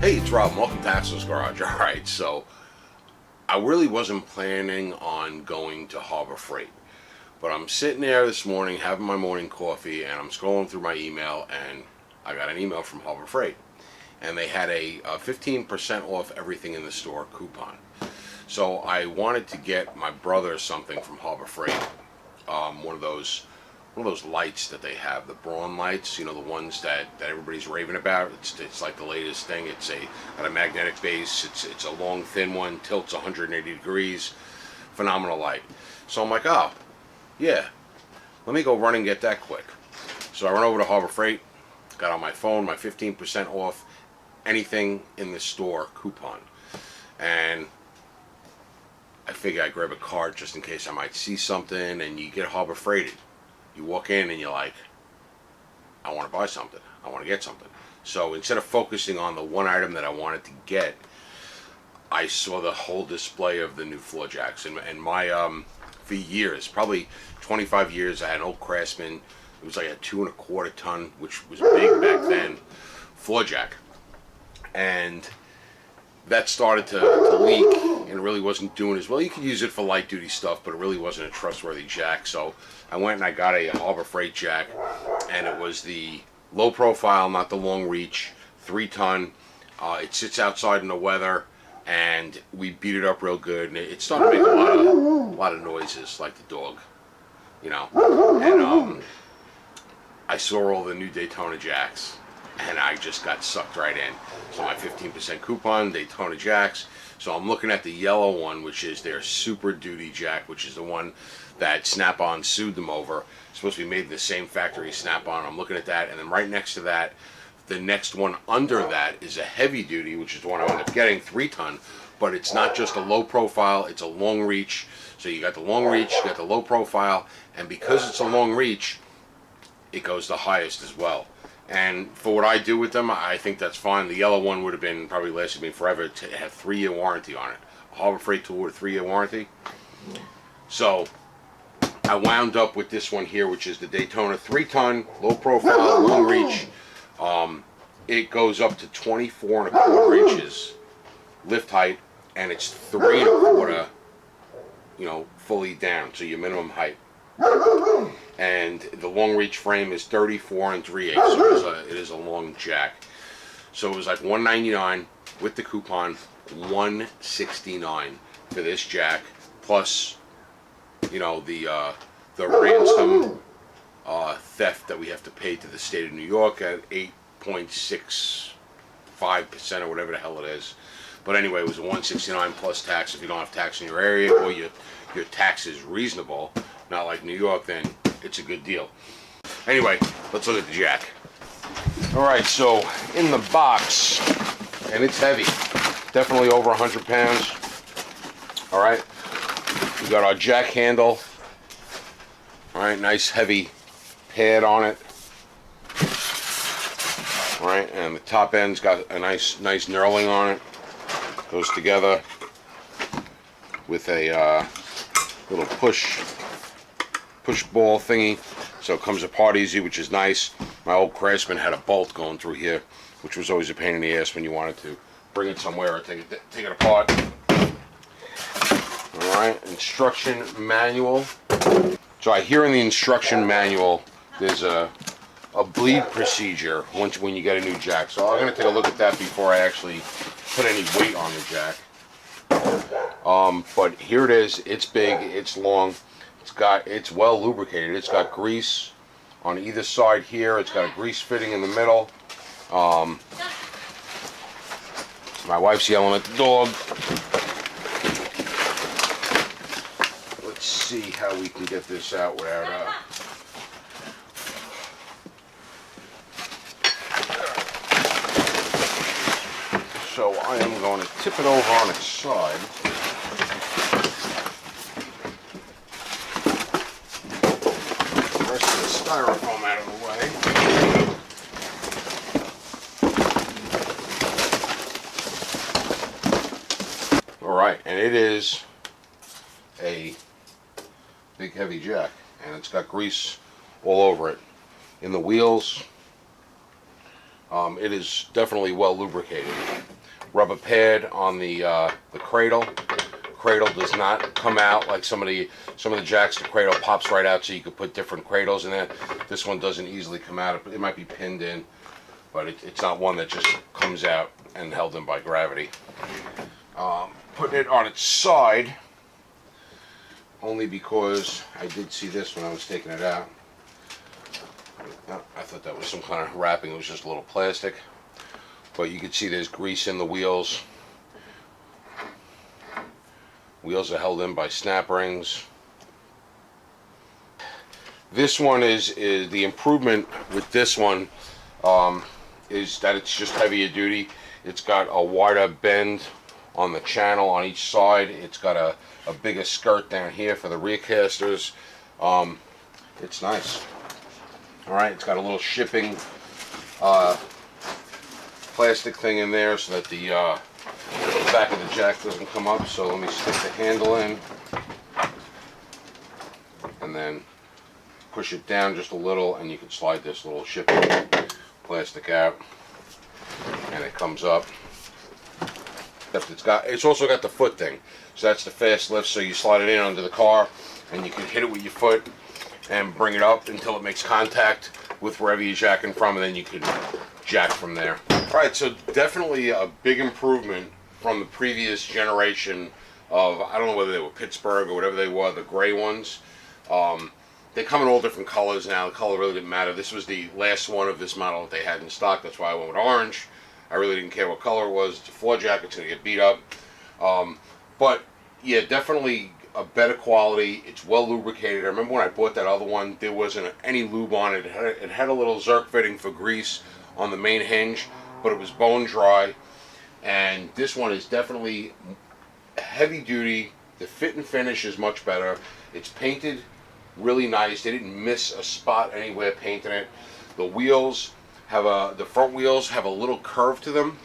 Hey, it's Rob. Welcome to Axel's Garage. Alright, so I really wasn't planning on going to Harbor Freight. But I'm sitting there this morning having my morning coffee and I'm scrolling through my email and I got an email from Harbor Freight. And they had a 15% off everything in the store coupon. So I wanted to get my brother something from Harbor Freight. One of those lights that they have, the Braun lights, you know, the ones that everybody's raving about. It's like the latest thing. It's got a magnetic base. It's a long, thin one, tilts 180 degrees. Phenomenal light. So I'm like, oh, yeah, let me go run and get that quick. So I run over to Harbor Freight, got on my phone, my 15% off anything in the store coupon. And I figure I grab a card just in case I might see something, and you get Harbor Freighted. You walk in and you're like, I want to buy something. I want to get something. So instead of focusing on the one item that I wanted to get, I saw the whole display of the new floor jacks. And my, for years, probably 25 years, I had an old Craftsman. It was like a 2.25 ton, which was big back then, floor jack. And that started to leak and really wasn't doing as well. You could use it for light duty stuff, but it really wasn't a trustworthy jack. So I went and I got a Harbor Freight jack, and it was the low profile, not the long reach, 3-ton. It sits outside in the weather, and we beat it up real good, and it started to make a lot of noises like the dog, you know. And I saw all the new Daytona jacks, and I just got sucked right in. So my 15% coupon, Daytona jacks. So I'm looking at the yellow one, which is their Super Duty jack, which is the one that Snap-on sued them over. It's supposed to be made in the same factory, Snap-on. I'm looking at that, and then right next to that, the next one under that is a heavy duty, which is the one I ended up getting, 3-ton. But it's not just a low profile, it's a long reach. So you got the long reach, you got the low profile, and because it's a long reach, it goes the highest as well. And for what I do with them, I think that's fine. The yellow one would have been, probably lasted me forever. It had 3-year warranty on it. A Harbor Freight tool with a 3-year warranty. So I wound up with this one here, which is the Daytona 3-ton, low profile, long reach. It goes up to 24.25 inches lift height, and it's 3.25, you know, fully down, so your minimum height. And the long reach frame is 34 3/8, so it is a long jack. So it was like $199 with the coupon, $169 for this jack, plus, you know, the ransom theft that we have to pay to the state of New York at 8.65% or whatever the hell it is. But anyway, it was a $169 plus tax. If you don't have tax in your area, or your tax is reasonable, not like New York, then it's a good deal. Anyway, let's look at the jack. Alright, so in the box, and it's heavy, definitely over 100 pounds. Alright, we got our jack handle. Alright, nice heavy pad on it. Alright, and the top end's got a nice knurling on it. Goes together with a little push ball thingy, so it comes apart easy, which is nice. My old Craftsman had a bolt going through here, which was always a pain in the ass when you wanted to bring it somewhere or take it apart. Alright, instruction manual. So I hear in the instruction manual there's a bleed procedure when you get a new jack. So I'm going to take a look at that before I actually put any weight on the jack. But here it is. It's big, it's long, it's well lubricated. It's got grease on either side here. It's got a grease fitting in the middle. My wife's yelling at the dog. Let's see how we can get this out without so I am going to tip it over on its side. The rest of the styrofoam out of the way. Alright, and it is a big heavy jack, and it's got grease all over it. In the wheels, it is definitely well lubricated. rubber pad on the cradle. Cradle does not come out like some of the jacks. The cradle pops right out, so you could put different cradles in there. This one doesn't easily come out. It might be pinned in, but it's not one that just comes out and held in by gravity. Putting it on its side, only because I did see this when I was taking it out. I thought that was some kind of wrapping. It was just a little plastic. But you can see there's grease in the wheels. Wheels are held in by snap rings. This one is the improvement with this one is that it's just heavier duty. It's got a wider bend on the channel on each side. It's got a bigger skirt down here for the rear casters. It's nice. Alright, it's got a little shipping plastic thing in there so that the back of the jack doesn't come up. So let me stick the handle in and then push it down just a little, and you can slide this little shipping plastic out and it comes up. It's also got the foot thing, so that's the fast lift, so you slide it in under the car and you can hit it with your foot and bring it up until it makes contact with wherever you're jacking from, and then you can jack from there. Alright, so definitely a big improvement from the previous generation of, I don't know whether they were Pittsburgh or whatever they were, the gray ones. They come in all different colors now. The color really didn't matter. This was the last one of this model that they had in stock. That's why I went with orange. I really didn't care what color it was. It's a floor jack. It's going to get beat up. But yeah, definitely a better quality. It's well lubricated. I remember when I bought that other one, there wasn't any lube on it. It had a little Zerk fitting for grease on the main hinge, but it was bone dry. And this one is definitely heavy duty. The fit and finish is much better. It's painted really nice. They didn't miss a spot anywhere painting it. The wheels have the front wheels have a little curve to them,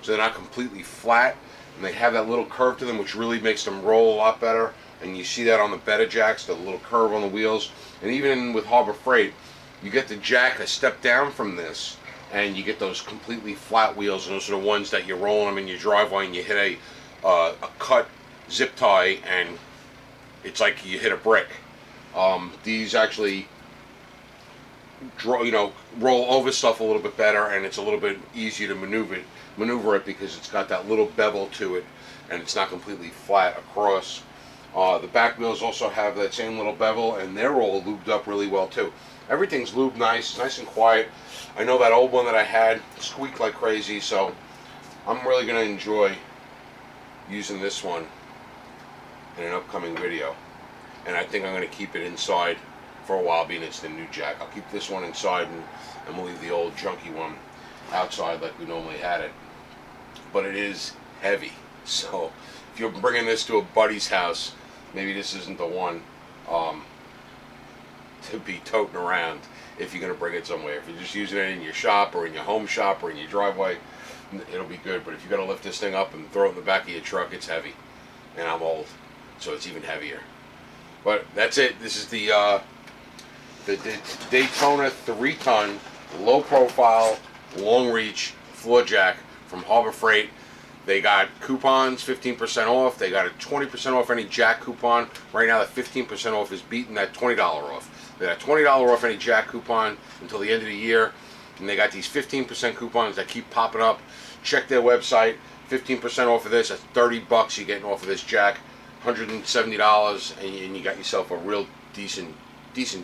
so they're not completely flat, and they have that little curve to them, which really makes them roll a lot better. And you see that on the better jacks, the little curve on the wheels. And even with Harbor Freight, you get the jack a step down from this, and you get those completely flat wheels, and those are the ones that you're rolling them in your driveway and you hit a cut zip tie and it's like you hit a brick. These actually roll over stuff a little bit better, and it's a little bit easier to maneuver it because it's got that little bevel to it and it's not completely flat across. The back wheels also have that same little bevel, and they're all lubed up really well too. Everything's lubed nice and quiet. I know that old one that I had squeaked like crazy, so I'm really going to enjoy using this one in an upcoming video. And I think I'm going to keep it inside for a while, being it's the new jack. I'll keep this one inside, and we'll leave the old junky one outside like we normally had it. But it is heavy, so if you're bringing this to a buddy's house, maybe this isn't the one to be toting around if you're going to bring it somewhere. If you're just using it in your shop or in your home shop or in your driveway, it'll be good. But if you're going to lift this thing up and throw it in the back of your truck, it's heavy. And I'm old, so it's even heavier. But that's it. This is the Daytona 3-ton, low-profile, long-reach floor jack from Harbor Freight. They got coupons, 15% off. They got a 20% off any jack coupon. Right now, the 15% off is beating that $20 off. They got $20 off any jack coupon until the end of the year. And they got these 15% coupons that keep popping up. Check their website. 15% off of this. That's $30 you're getting off of this jack. $170, and you got yourself a real decent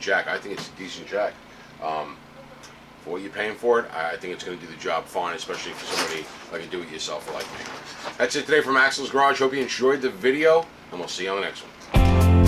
jack. I think it's a decent jack. For what you're paying for it, I think it's going to do the job fine, especially for somebody like a do-it-yourselfer like me. That's it today from Axel's Garage. Hope you enjoyed the video, and we'll see you on the next one.